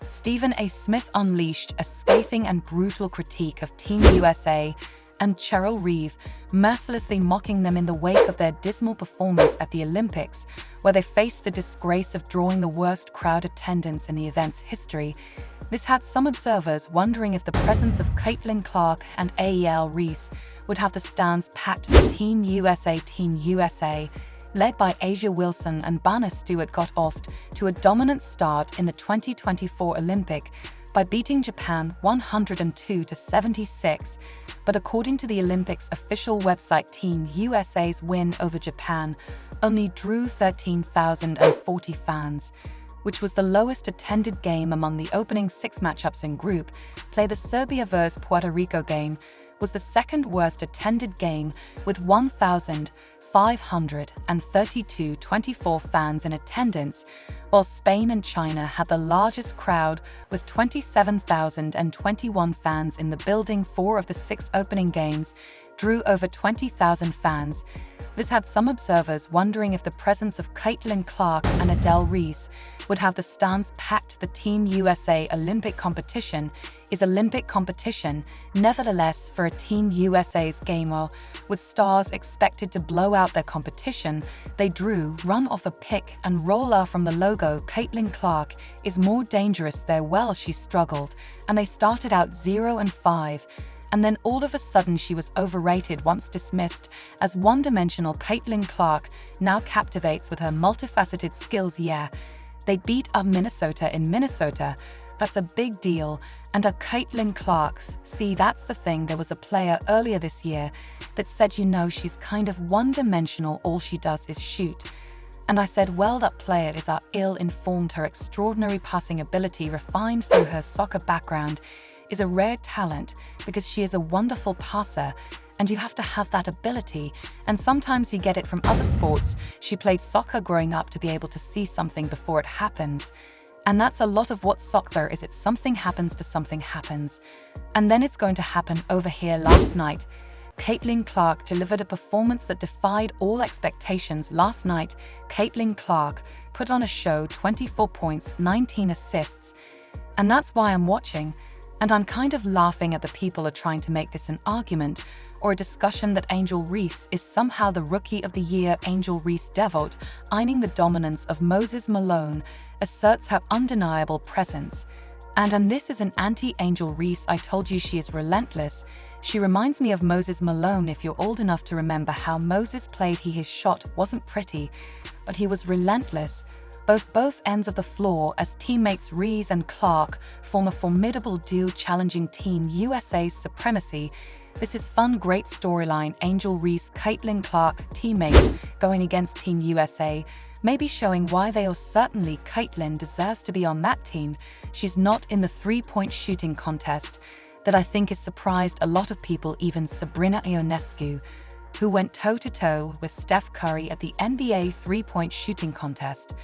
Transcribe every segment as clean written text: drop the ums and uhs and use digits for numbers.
Stephen A. Smith unleashed a scathing and brutal critique of Team USA, and Cheryl Reeve, mercilessly mocking them in the wake of their dismal performance at the Olympics, where they faced the disgrace of drawing the worst crowd attendance in the event's history. This had some observers wondering if the presence of Caitlin Clark and AEL Reese would have the stands packed for Team USA. Team USA, led by Asia Wilson and Banner Stewart, got off to a dominant start in the 2024 Olympic by beating Japan 102-76, but according to the Olympics official website, Team USA's win over Japan only drew 13,040 fans, which was the lowest attended game among the opening 6 matchups in Group Play. The Serbia vs Puerto Rico game was the second worst attended game, with 1,532 fans in attendance, while Spain and China had the largest crowd with 27,021 fans in the building. 4 of the 6 opening games drew over 20,000 fans. This had some observers wondering if the presence of Caitlin Clark and Adele Reese would have the stands packed. The Team USA Olympic competition is Olympic competition. Nevertheless, for a Team USA's gamer, with stars expected to blow out their competition, they drew run off a pick and roller from the logo. Caitlin Clark is more dangerous there. Well, she struggled, and they started out 0-5. And then all of a sudden she was overrated, once dismissed as one-dimensional. Caitlin Clark now captivates with her multifaceted skills. Yeah, they beat up Minnesota in Minnesota. That's a big deal. And Caitlin Clark's, see, that's the thing. There was a player earlier this year that said, she's kind of one-dimensional, all she does is shoot. And I said, well, that player is ill-informed. Her extraordinary passing ability, refined through her soccer background, is a rare talent because she is a wonderful passer, and you have to have that ability, and sometimes you get it from other sports. She played soccer growing up to be able to see something before it happens, and that's a lot of what soccer is. It's something happens to something happens, and then it's going to happen over here. Last night, Caitlin Clark delivered a performance that defied all expectations. Last night, Caitlin Clark put on a show, 24 points, 19 assists, and that's why I'm watching. And I'm kind of laughing at the people are trying to make this an argument or a discussion that Angel Reese is somehow the Rookie of the Year. Angel Reese devote, eyeing the dominance of Moses Malone, asserts her undeniable presence. And this is an anti-Angel Reese. I told you she is relentless. She reminds me of Moses Malone. If you're old enough to remember how Moses played, his shot wasn't pretty, but he was relentless. Both ends of the floor, as teammates Reese and Clark form a formidable duo challenging Team USA's supremacy. This is fun, great storyline. Angel Reese, Caitlin Clark, teammates going against Team USA, maybe showing why they are. Certainly Caitlin deserves to be on that team. She's not in the 3-point shooting contest that I think has surprised a lot of people, even Sabrina Ionescu, who went toe-to-toe with Steph Curry at the NBA 3-point shooting contest.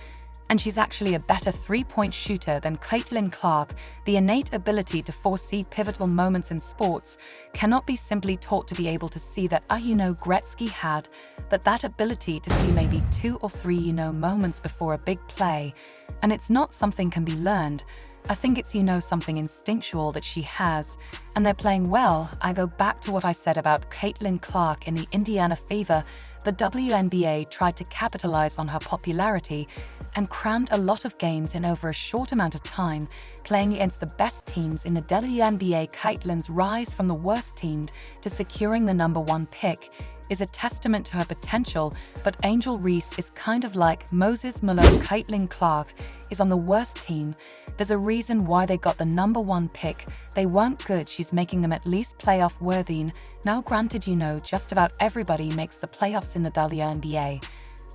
And she's actually a better 3-point shooter than Caitlin Clark. The innate ability to foresee pivotal moments in sports cannot be simply taught. To be able to see that, Gretzky had that ability to see maybe 2 or 3, moments before a big play. And it's not something can be learned. I think it's, something instinctual that she has, and they're playing well. I go back to what I said about Caitlin Clark in the Indiana Fever. The WNBA tried to capitalize on her popularity and crammed a lot of games in over a short amount of time, playing against the best teams in the WNBA. Caitlin's rise from the worst team to securing the #1 pick is a testament to her potential, but Angel Reese is kind of like Moses Malone. Caitlin Clark is on the worst team. There's a reason why they got the #1 pick. They weren't good. She's making them at least playoff worthy. Now granted, just about everybody makes the playoffs in the WNBA,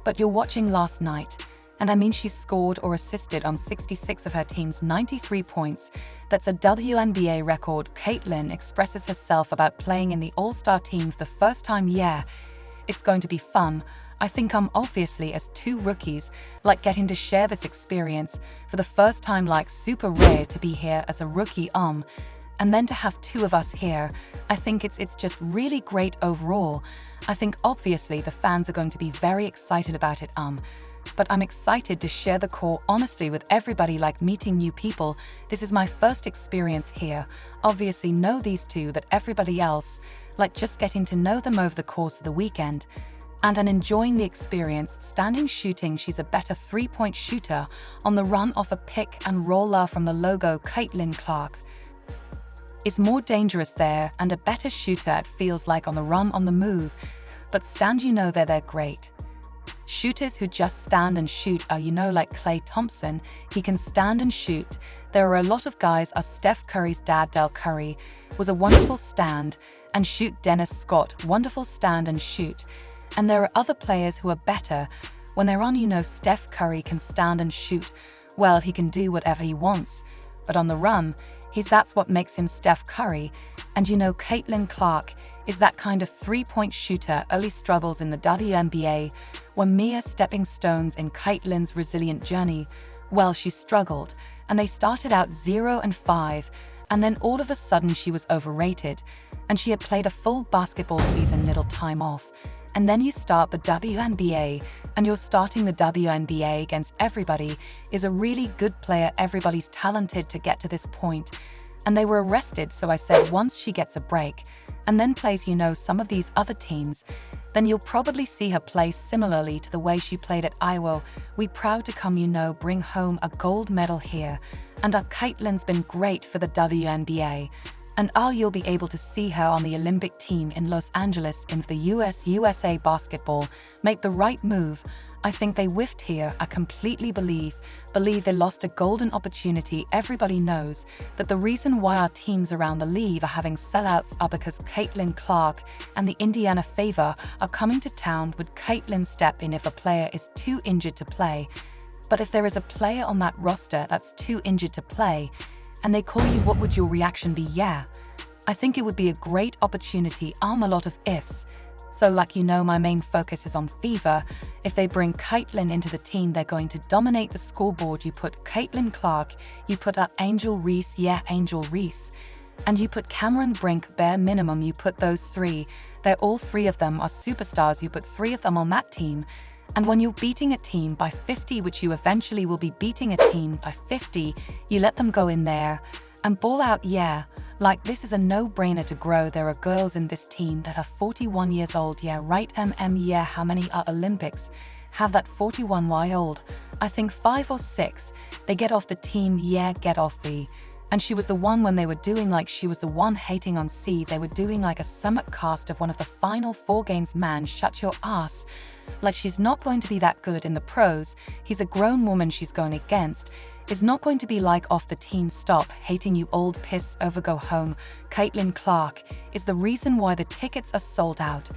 but you're watching last night, and she scored or assisted on 66 of her team's 93 points. That's a WNBA record. Caitlin expresses herself about playing in the All-Star team for the first time. Yeah, it's going to be fun. I think obviously as 2 rookies, getting to share this experience for the first time, super rare to be here as a rookie, and then to have 2 of us here. I think it's just really great overall. I think obviously the fans are going to be very excited about it. But I'm excited to share the core honestly with everybody, like meeting new people. This is my first experience here. Obviously know these two, but everybody else, like just getting to know them over the course of the weekend. And enjoying the experience. Standing shooting, she's a better three-point shooter. On the run off a pick and roller from the logo, Caitlin Clark is more dangerous there and a better shooter, it feels like, on the run, on the move. But stand, they're great. Shooters who just stand and shoot are, like Klay Thompson. He can stand and shoot. There are a lot of guys. Steph Curry's dad, Del Curry, was a wonderful stand and shoot. Dennis Scott, wonderful stand and shoot. And there are other players who are better. When they're on, Steph Curry can stand and shoot. Well, he can do whatever he wants. But on the run, that's what makes him Steph Curry. And Caitlin Clark is that kind of three-point shooter. Early struggles in the WNBA were mere stepping stones in Caitlin's resilient journey. Well, she struggled, and they started out 0-5, and then all of a sudden she was overrated, and she had played a full basketball season, little time off. And then you start the WNBA, and you're starting the WNBA against everybody is a really good player. Everybody's talented to get to this point. And they were arrested, so I said once she gets a break and then plays, some of these other teams, then you'll probably see her play similarly to the way she played at Iowa. We proud to come, bring home a gold medal here. And our Caitlin's been great for the WNBA. And you'll be able to see her on the Olympic team in Los Angeles in the USA basketball. Make the right move. I think they whiffed here. I completely believe they lost a golden opportunity. Everybody knows that the reason why our teams around the league are having sellouts are because Caitlin Clark and the Indiana Fever are coming to town. Would Caitlin step in if a player is too injured to play? But if there is a player on that roster that's too injured to play, and they call you, what would your reaction be? Yeah, I think it would be a great opportunity. A lot of ifs. So my main focus is on Fever. If they bring Caitlin into the team, they're going to dominate the scoreboard. You put Caitlin Clark, you put up Angel Reese, Angel Reese, and you put Cameron Brink, bare minimum. You put those three. All three of them are superstars. You put three of them on that team. And when you're beating a team by 50, which you eventually will be beating a team by 50, you let them go in there and ball out. This is a no-brainer to grow. There are girls in this team that are 41 years old. Right, how many are Olympics have that 41-year-old? I think 5 or 6. They get off the team. Get off the. And she was the one when they were doing she was the one hating on C. They were doing a summit cast of one of the final 4 games. Man, shut your ass. She's not going to be that good in the pros. He's a grown woman she's going against. Is not going to be off the team. Stop hating, you old piss, over, go home. Caitlin Clark is the reason why the tickets are sold out.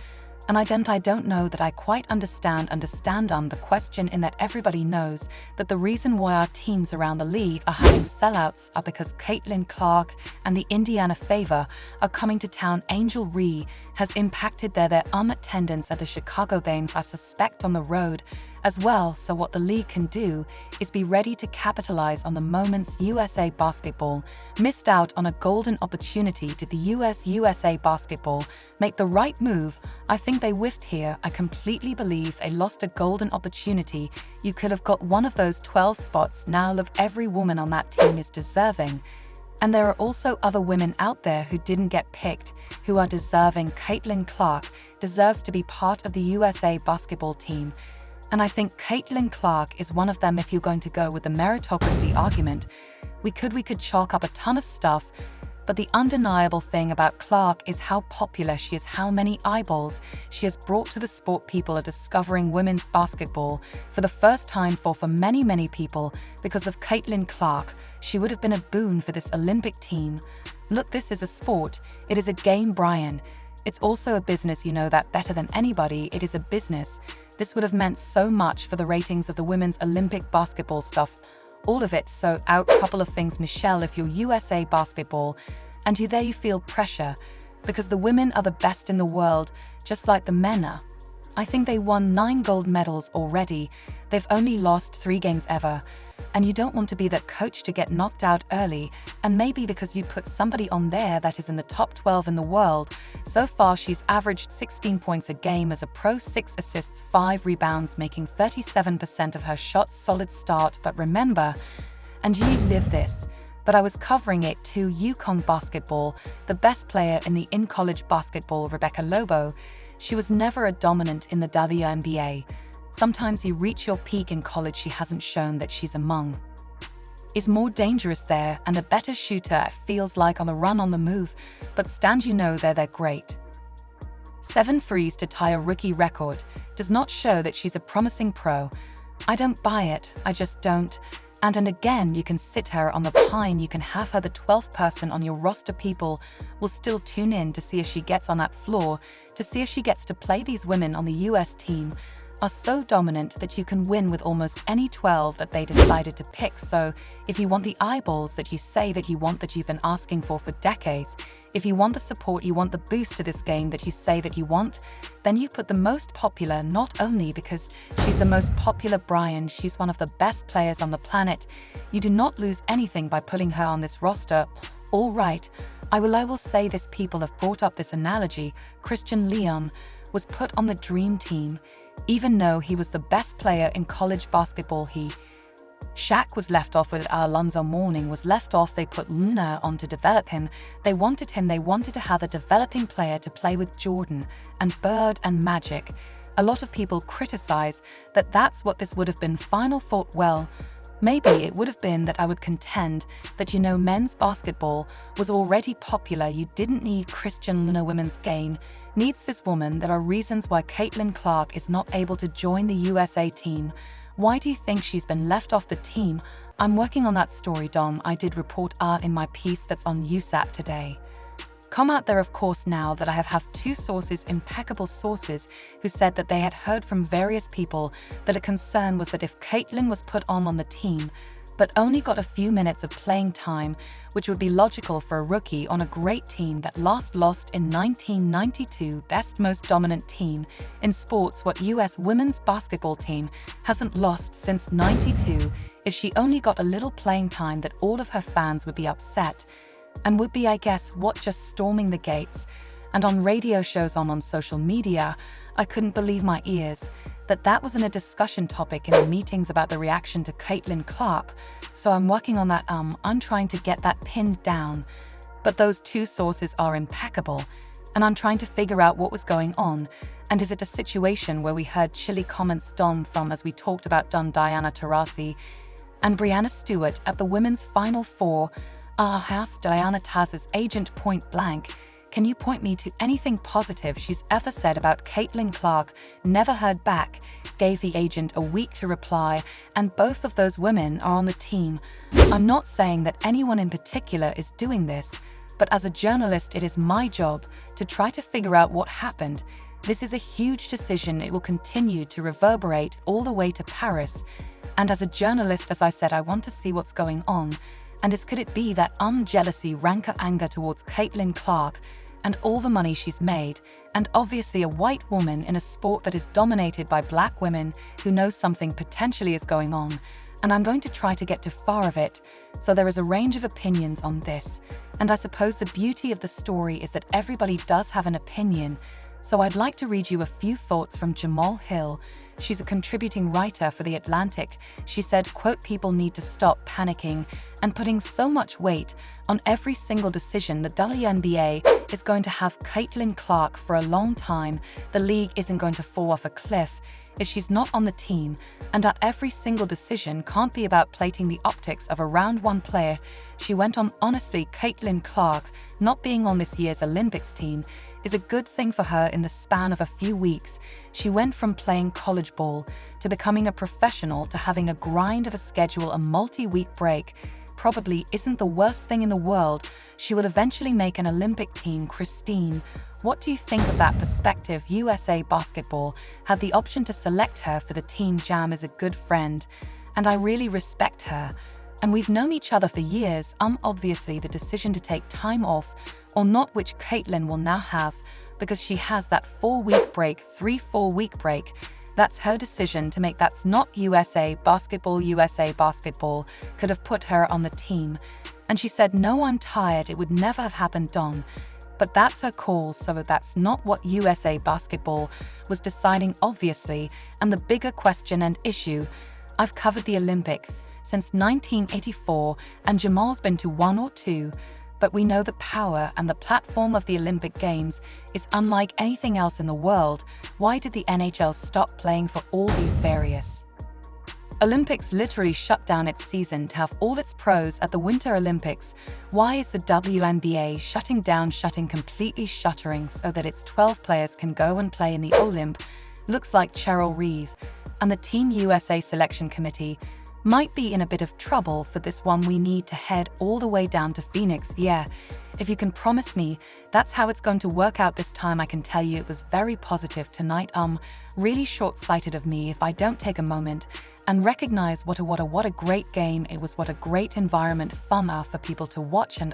And I don't know that I quite understand the question, in that everybody knows that the reason why our teams around the league are having sellouts are because Caitlin Clark and the Indiana Fever are coming to town. Angel Reeve has impacted their attendance at the Chicago games, I suspect, on the road as well. So what the league can do is be ready to capitalize on the moments. USA basketball missed out on a golden opportunity. Did the USA basketball make the right move? I think they whiffed here. I completely believe they lost a golden opportunity. You could have got one of those 12 spots. Now every woman on that team is deserving. And there are also other women out there who didn't get picked, who are deserving. Caitlin Clark deserves to be part of the USA basketball team. And I think Caitlin Clark is one of them. If you're going to go with the meritocracy argument, we could chalk up a ton of stuff, but the undeniable thing about Clark is how popular she is, how many eyeballs she has brought to the sport. People are discovering women's basketball for the first time for many, many people because of Caitlin Clark. She would have been a boon for this Olympic team. Look, this is a sport. It is a game, Brian. It's also a business. You know that better than anybody. It is a business. This would have meant so much for the ratings of the women's Olympic basketball stuff. All of it. So out couple of things, Michelle, if you're USA basketball and you feel pressure because the women are the best in the world, just like the men are. I think they won 9 gold medals already. They've only lost 3 games ever. And you don't want to be that coach to get knocked out early, and maybe because you put somebody on there that is in the top 12 in the world. So far, she's averaged 16 points a game as a pro, 6 assists, 5 rebounds, making 37% of her shots. Solid start, but remember, and you live this, but I was covering it too, UConn basketball, the best player in the in-college basketball, Rebecca Lobo, she was never a dominant in the WNBA. Sometimes you reach your peak in college. She hasn't shown that she's among is more dangerous there and a better shooter, it feels like, on the run, on the move, but stand, you know, they're great. 7 threes to tie a rookie record does not show that she's a promising pro. I don't buy it, I just don't. And again, you can sit her on the pine, you can have her the 12th person on your roster. People will still tune in to see if she gets on that floor, to see if she gets to play. These women on the US team are so dominant that you can win with almost any 12 that they decided to pick. So if you want the eyeballs that you say that you want, that you've been asking for decades, if you want the support, you want the boost to this game that you say that you want, then you put the most popular, not only because she's the most popular, Brian, she's one of the best players on the planet. You do not lose anything by putting her on this roster. All right, I will say this, people have brought up this analogy. Christian Leon was put on the dream team. Even though he was the best player in college basketball, Shaq was left off with Alonzo Mourning was left off. They put Luna on to develop him. They wanted to have a developing player to play with Jordan and Bird and Magic. A lot of people criticize that that's what this would have been. Final thought, well, maybe it would have been that I would contend that, you know, men's basketball was already popular. You didn't need Christian Luna. Women's game needs this woman. There are reasons why Caitlin Clark is not able to join the USA team. Why do you think she's been left off the team? I'm working on that story, Dom. I did report in my piece that's on USAT today. Come out there, of course, now that I have 2 sources, impeccable sources, who said that they had heard from various people that a concern was that if Caitlin was put on the team, but only got a few minutes of playing time, which would be logical for a rookie on a great team that last lost in 1992, best most dominant team in sports, what US women's basketball team hasn't lost since 92, if she only got a little playing time, that all of her fans would be upset. And would be, I guess, what, just storming the gates. And on radio shows, on social media, I couldn't believe my ears that wasn't a discussion topic in the meetings about the reaction to Caitlin Clark. So I'm working on that. I'm trying to get that pinned down. But those 2 sources are impeccable, and I'm trying to figure out what was going on. And is it a situation where we heard chilly comments from, as we talked about, Diana Taurasi and Brianna Stewart at the women's Final Four? Asked Diana Taurasi's agent point blank, can you point me to anything positive she's ever said about Caitlin Clark? Never heard back. Gave the agent a week to reply, and both of those women are on the team. I'm not saying that anyone in particular is doing this, but as a journalist, it is my job to try to figure out what happened. This is a huge decision. It will continue to reverberate all the way to Paris. And as a journalist, as I said, I want to see what's going on. And could it be that jealousy, rancor, anger towards Caitlin Clark and all the money she's made, and obviously a white woman in a sport that is dominated by black women who know something potentially is going on? And I'm going to try to get to far of it. So there is a range of opinions on this. And I suppose the beauty of the story is that everybody does have an opinion. So I'd like to read you a few thoughts from Jamal Hill. She's a contributing writer for The Atlantic. She said, quote, people need to stop panicking and putting so much weight on every single decision. The WNBA is going to have Caitlin Clark for a long time. The league isn't going to fall off a cliff if she's not on the team, and that every single decision can't be about plating the optics of a round 1 player. She went on, honestly, Caitlin Clark not being on this year's Olympics team is a good thing for her. In the span of a few weeks, she went from playing college ball to becoming a professional to having a grind of a schedule. A multi-week break probably isn't the worst thing in the world. She will eventually make an Olympic team. Christine, what do you think of that perspective? USA Basketball had the option to select her for the team. Jam is a good friend, and I really respect her. And we've known each other for years. Obviously the decision to take time off or not, which Caitlin will now have because she has that 4-week break, 3-4-week break. That's her decision to make. That's not USA basketball. USA basketball could have put her on the team. And she said, no, I'm tired. It would never have happened, Don. But that's her call, so that's not what USA basketball was deciding, obviously. And the bigger question and issue, I've covered the Olympics since 1984, and Jamal's been to one or two, but we know the power and the platform of the Olympic Games is unlike anything else in the world. Why did the NHL stop playing for all these various Olympics? Literally shut down its season to have all its pros at the Winter Olympics. Why is the WNBA completely shuttering so that its 12 players can go and play in the Olymp? Looks like Cheryl Reeve and the Team USA selection committee might be in a bit of trouble for this one. We need to head all the way down to Phoenix. Yeah, if you can promise me that's how it's going to work out this time, I can tell you it was very positive tonight. Really short-sighted of me if I don't take a moment and recognize what a great game it was, what a great environment, fun for people to watch, and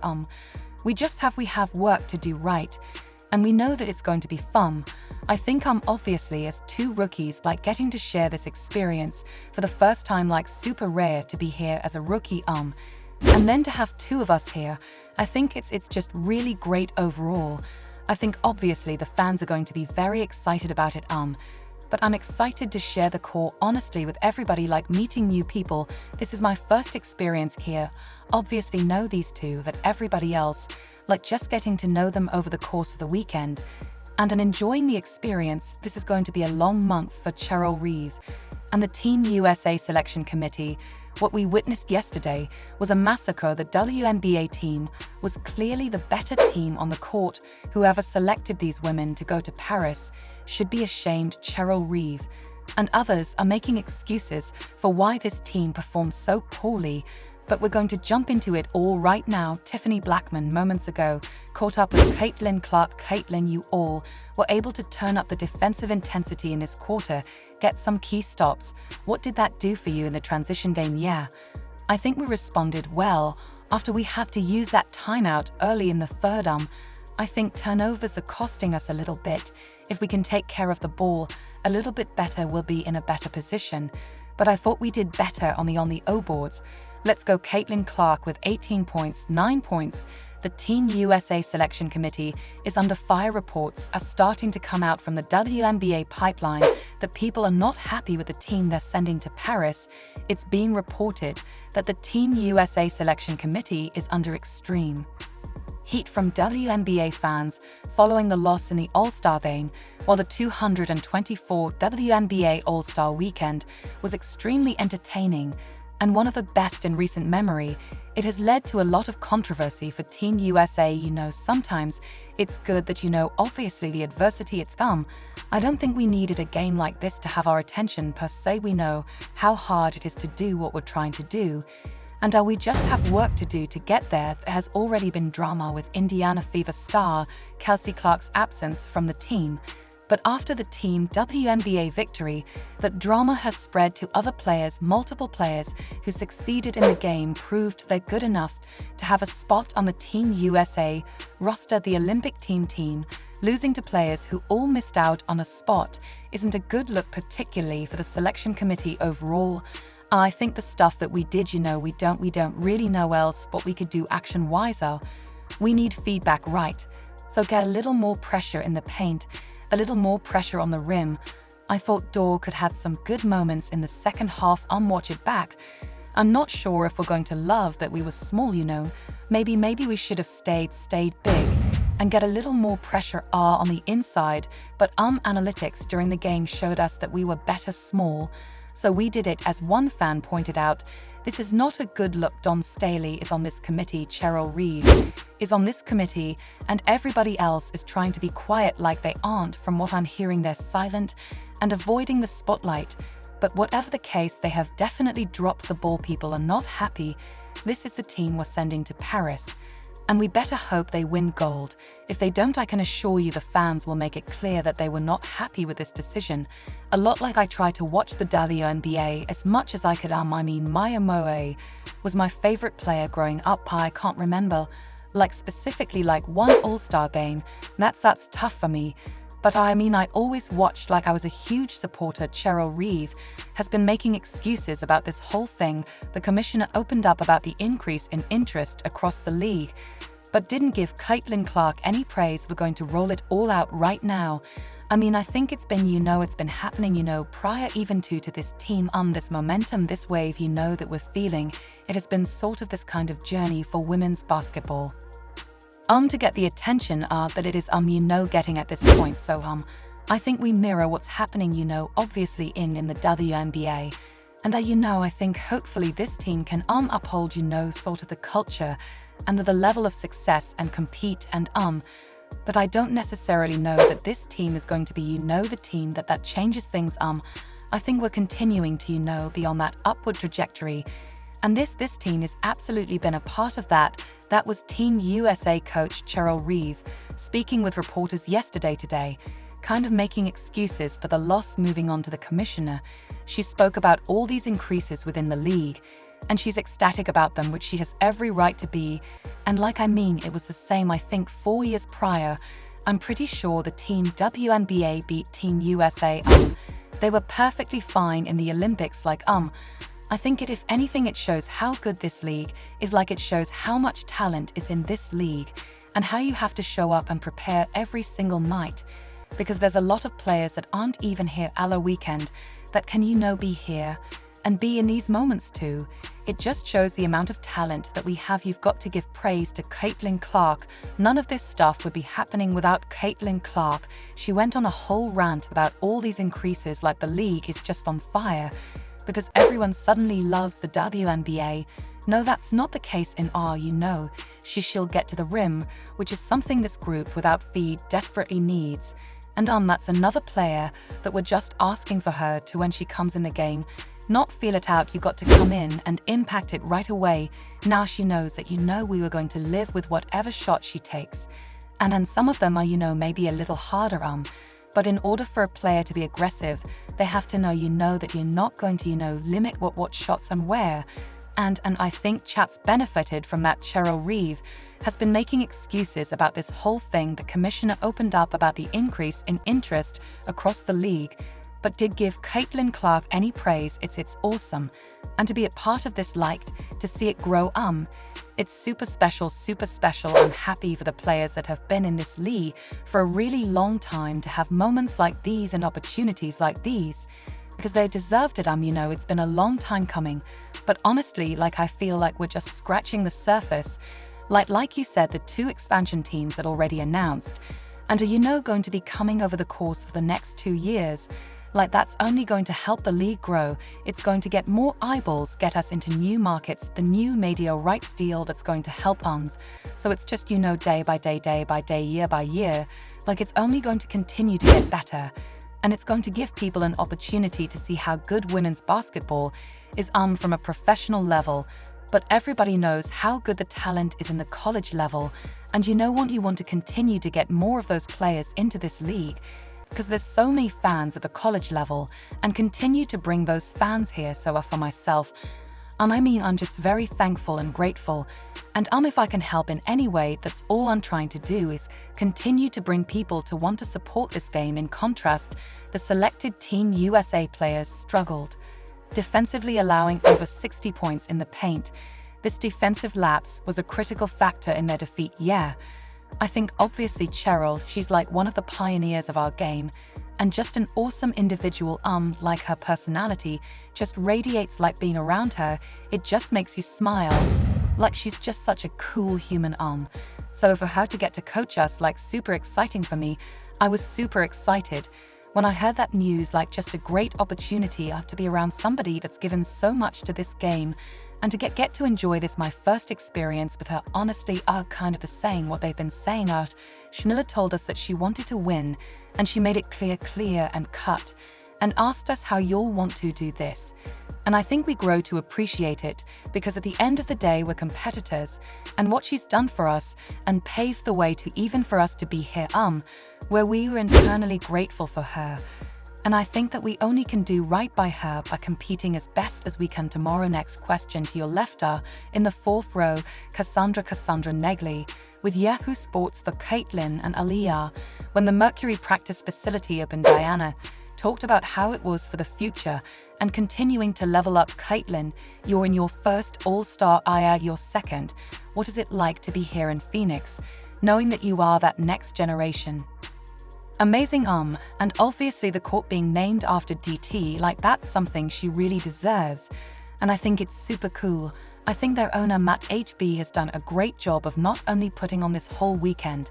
we have work to do, right? And we know that it's going to be fun. I think obviously as two rookies, like getting to share this experience for the first time, like super rare to be here as a rookie, and then to have two of us here, I think it's just really great overall. I think obviously the fans are going to be very excited about it, but I'm excited to share the core honestly with everybody, like meeting new people. This is my first experience here. Obviously know these two, but everybody else, like just getting to know them over the course of the weekend and enjoying the experience. This is going to be a long month for Cheryl Reeve and the Team USA selection committee. What we witnessed yesterday was a massacre. The WNBA team was clearly the better team on the court. Whoever selected these women to go to Paris should be ashamed. Cheryl Reeve and others are making excuses for why this team performed so poorly. But we're going to jump into it all right now. Tiffany Blackman moments ago caught up with Caitlin Clark. Caitlin, you all were able to turn up the defensive intensity in this quarter, get some key stops. What did that do for you in the transition game? Yeah, I think we responded well after we had to use that timeout early in the third. I think turnovers are costing us a little bit. If we can take care of the ball a little bit better, we'll be in a better position. But I thought we did better on the O boards. Let's go. Caitlin Clark with 18 points, 9 points. The Team USA selection committee is under fire. Reports are starting to come out from the WNBA pipeline that people are not happy with the team they're sending to Paris. It's being reported that the Team USA selection committee is under extreme heat from WNBA fans following the loss in the All-Star game. While the 224 WNBA All-Star weekend was extremely entertaining and one of the best in recent memory, it has led to a lot of controversy for Team USA. Sometimes it's good that obviously the adversity it's come. I don't think we needed a game like this to have our attention per se. We know how hard it is to do what we're trying to do, and we just have work to do to get there. There has already been drama with Indiana Fever star Kelsey Clark's absence from the team. But after the Team WNBA victory, that drama has spread to other players. Multiple players who succeeded in the game proved they're good enough to have a spot on the Team USA roster. The Olympic team losing to players who all missed out on a spot isn't a good look, particularly for the selection committee overall. I think the stuff that we did, we don't really know else what we could do action-wise. We need feedback, right? So get a little more pressure in the paint, a little more pressure on the rim. I thought Dor could have some good moments in the second half. Watch it back. I'm not sure if we're going to love that we were small, Maybe we should have stayed big and get a little more pressure on the inside. But analytics during the game showed us that we were better small. So we did it. As one fan pointed out, this is not a good look. Don Staley is on this committee, Cheryl Reeve is on this committee, and everybody else is trying to be quiet like they aren't. From what I'm hearing, they're silent and avoiding the spotlight. But whatever the case, they have definitely dropped the ball. People are not happy. This is the team we're sending to Paris, and we better hope they win gold. If they don't, I can assure you the fans will make it clear that they were not happy with this decision. A lot like I tried to watch the WNBA as much as I could. Maya Moe was my favorite player growing up. I can't remember, specifically one All-Star game. That's tough for me. But I always watched like I was a huge supporter. Cheryl Reeve has been making excuses about this whole thing. The commissioner opened up about the increase in interest across the league, but didn't give Caitlin Clark any praise. We're going to roll it all out right now. I think it's been, it's been happening, prior even to this team, this momentum, this wave, that we're feeling. It has been sort of this kind of journey for women's basketball. To get the attention that it is, getting at this point. So, I think we mirror what's happening, obviously in the WNBA. And, I think hopefully this team can, uphold, sort of the culture and the level of success and compete and, but I don't necessarily know that this team is going to be, the team that changes things. I think we're continuing to, be on that upward trajectory. And this team has absolutely been a part of that. That was Team USA coach Cheryl Reeve speaking with reporters yesterday today, kind of making excuses for the loss, moving on to the commissioner. She spoke about all these increases within the league, and she's ecstatic about them, which she has every right to be. And it was the same, I think, 4 years prior. I'm pretty sure the Team WNBA beat Team USA. They were perfectly fine in the Olympics. I think if anything, it shows how good this league is. It shows how much talent is in this league and how you have to show up and prepare every single night. Because there's a lot of players that aren't even here all weekend that can, be here and be in these moments too. It just shows the amount of talent that we have. You've got to give praise to Caitlin Clark. None of this stuff would be happening without Caitlin Clark. She went on a whole rant about all these increases, the league is just on fire because everyone suddenly loves the WNBA. No, that's not the case in she'll get to the rim, which is something this group without feed desperately needs. And that's another player that we're just asking for her to, when she comes in the game, not feel it out. You got to come in and impact it right away. Now she knows that we were going to live with whatever shot she takes. And some of them are maybe a little harder but in order for a player to be aggressive, they have to know that you're not going to limit what shots and where. And I think Chat's benefited from that. Cheryl Reeve has been making excuses about this whole thing. The commissioner opened up about the increase in interest across the league, but did give Caitlin Clark any praise. It's awesome. And to be a part of this, to see it grow, it's super special, super special. I'm happy for the players that have been in this league for a really long time to have moments like these and opportunities like these, because they deserved it. It's been a long time coming, but honestly, I feel like we're just scratching the surface. Like you said, the 2 expansion teams that already announced and are, going to be coming over the course of the next 2 years. That's only going to help the league grow. It's going to get more eyeballs, get us into new markets, the new media rights deal that's going to help So it's just, day by day, year by year. It's only going to continue to get better. And it's going to give people an opportunity to see how good women's basketball is from a professional level. But everybody knows how good the talent is in the college level. And you want to continue to get more of those players into this league, because there's so many fans at the college level, and continue to bring those fans here. So for myself, I'm just very thankful and grateful. And if I can help in any way, that's all I'm trying to do, is continue to bring people to want to support this game. In contrast, the selected Team USA players struggled, defensively allowing over 60 points in the paint. This defensive lapse was a critical factor in their defeat. I think obviously Cheryl, she's one of the pioneers of our game, and just an awesome individual. Her personality just radiates. Being around her, it just makes you smile. She's just such a cool human. So for her to get to coach us, super exciting for me. I was super excited when I heard that news. Just a great opportunity to be around somebody that's given so much to this game, and to get to enjoy this, my first experience with her. Honestly, kind of the saying what they've been saying. Schmiller told us that she wanted to win, and she made it clear and cut, and asked us how you'll want to do this. And I think we grow to appreciate it, because at the end of the day, we're competitors, and what she's done for us and paved the way to even for us to be here, where we were internally grateful for her. And I think that we only can do right by her by competing as best as we can tomorrow. Next question to your left, in the 4th row, Cassandra Negley with Yahoo Sports for Caitlin and Aliyah. When the Mercury practice facility opened, Diana talked about how it was for the future and continuing to level up. Caitlin, you're in your first All-Star, Aya your second. What is it like to be here in Phoenix, knowing that you are that next generation? Amazing, and obviously the court being named after DT, like that's something she really deserves. And I think it's super cool. I think their owner Matt HB has done a great job of not only putting on this whole weekend,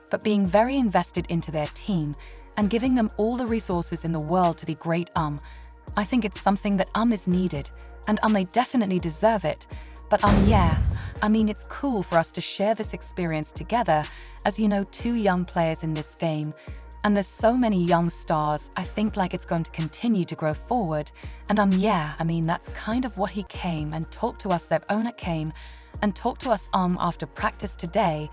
but being very invested into their team and giving them all the resources in the world to be great. I think it's something that is needed, and they definitely deserve it. But yeah, I mean, it's cool for us to share this experience together, as you know, two young players in this game. And there's so many young stars, I think like it's going to continue to grow forward. And yeah, I mean, that's kind of what he came and talked to us, their owner came and talked to us after practice today.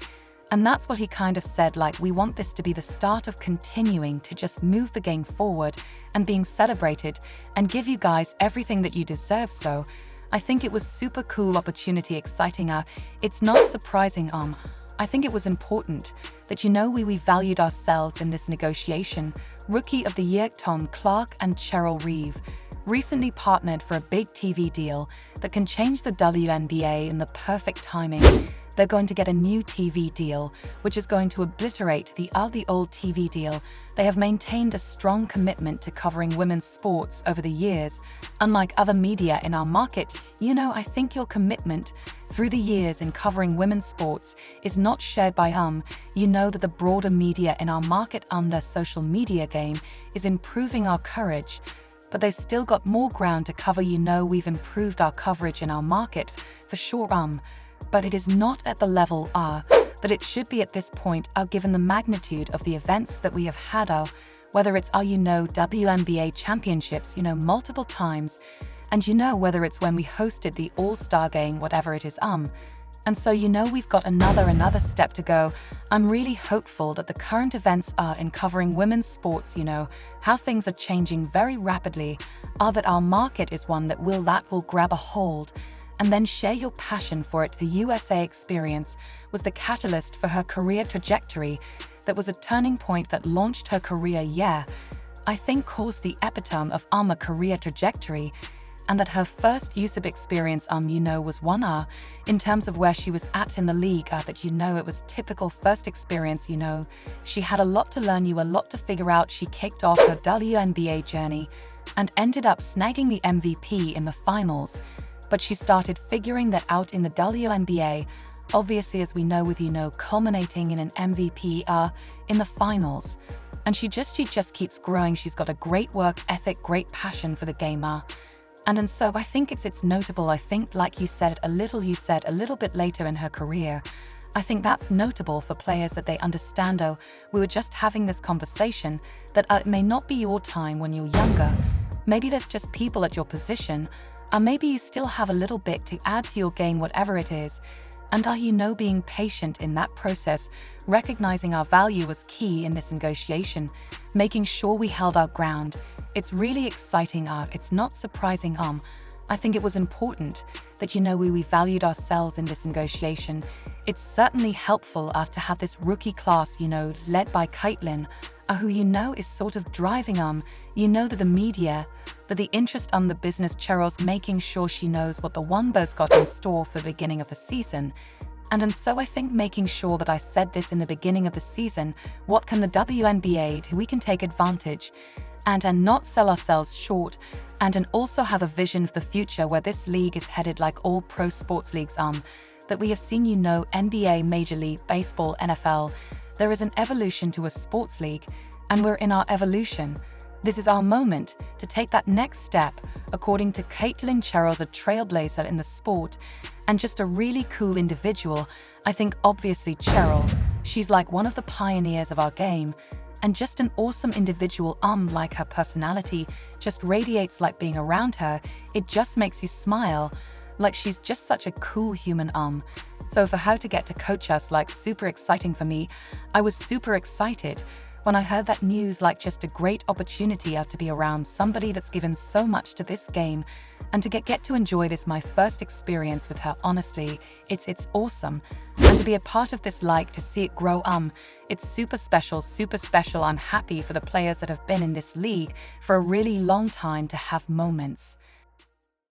And that's what he kind of said, like, we want this to be the start of continuing to just move the game forward and being celebrated and give you guys everything that you deserve. So I think it was super cool opportunity, exciting. It's not surprising, I think it was important that we valued ourselves in this negotiation. Rookie of the Year Tom Clark and Cheryl Reeve recently partnered for a big TV deal that can change the WNBA in the perfect timing. They're going to get a new TV deal, which is going to obliterate the old TV deal. They have maintained a strong commitment to covering women's sports over the years. Unlike other media in our market, I think your commitment through the years in covering women's sports is not shared by that the broader media in our market their social media game is improving our coverage. But they've still got more ground to cover. We've improved our coverage in our market for sure, but it is not at the level that it should be at this point, given the magnitude of the events that we have had, whether it's WNBA championships, multiple times, and whether it's when we hosted the All-Star game, whatever it is, and so we've got another step to go. I'm really hopeful that the current events in covering women's sports, how things are changing very rapidly, that our market is one that will grab a hold. And then share your passion for it. The USA experience was the catalyst for her career trajectory. That was a turning point that launched her career. I think caused the epitome of a career trajectory. And that her first USAB experience, was one in terms of where she was at in the league, that it was typical first experience, she had a lot to learn, a lot to figure out. She kicked off her WNBA journey and ended up snagging the MVP in the finals. But she started figuring that out in the WNBA, obviously, as we know, with culminating in an MVP in the finals. And she just keeps growing. She's got a great work ethic, great passion for the game. And so I think it's notable. I think, like you said a little bit later in her career, I think that's notable for players that they understand. We were just having this conversation that it may not be your time when you're younger. Maybe there's just people at your position. Maybe you still have a little bit to add to your game, whatever it is. And being patient in that process, recognizing our value was key in this negotiation, making sure we held our ground. It's really exciting. It's not surprising. I think it was important that we valued ourselves in this negotiation. It's certainly helpful to have this rookie class, led by Caitlin, who is sort of driving that the media, that the interest on the business. Cheryl's making sure she knows what the Wanderers got in store for the beginning of the season. And so I think making sure that I said this in the beginning of the season, what can the WNBA do? We can take advantage and not sell ourselves short, and also have a vision for the future where this league is headed, like all pro sports leagues that we have seen, NBA, Major League Baseball, NFL. There is an evolution to a sports league, and we're in our evolution. This is our moment to take that next step. According to Caitlin, Cheryl's a trailblazer in the sport and just a really cool individual. I think obviously Cheryl, she's like one of the pioneers of our game and just an awesome individual. Like her personality just radiates, like being around her, it just makes you smile. Like she's just such a cool human. So for her to get to coach us, like super exciting for me. I was super excited When I heard that news, like just a great opportunity to be around somebody that's given so much to this game and to get to enjoy this my first experience with her. Honestly, it's awesome. And to be a part of this, like to see it grow, it's super special, super special. I'm happy for the players that have been in this league for a really long time to have moments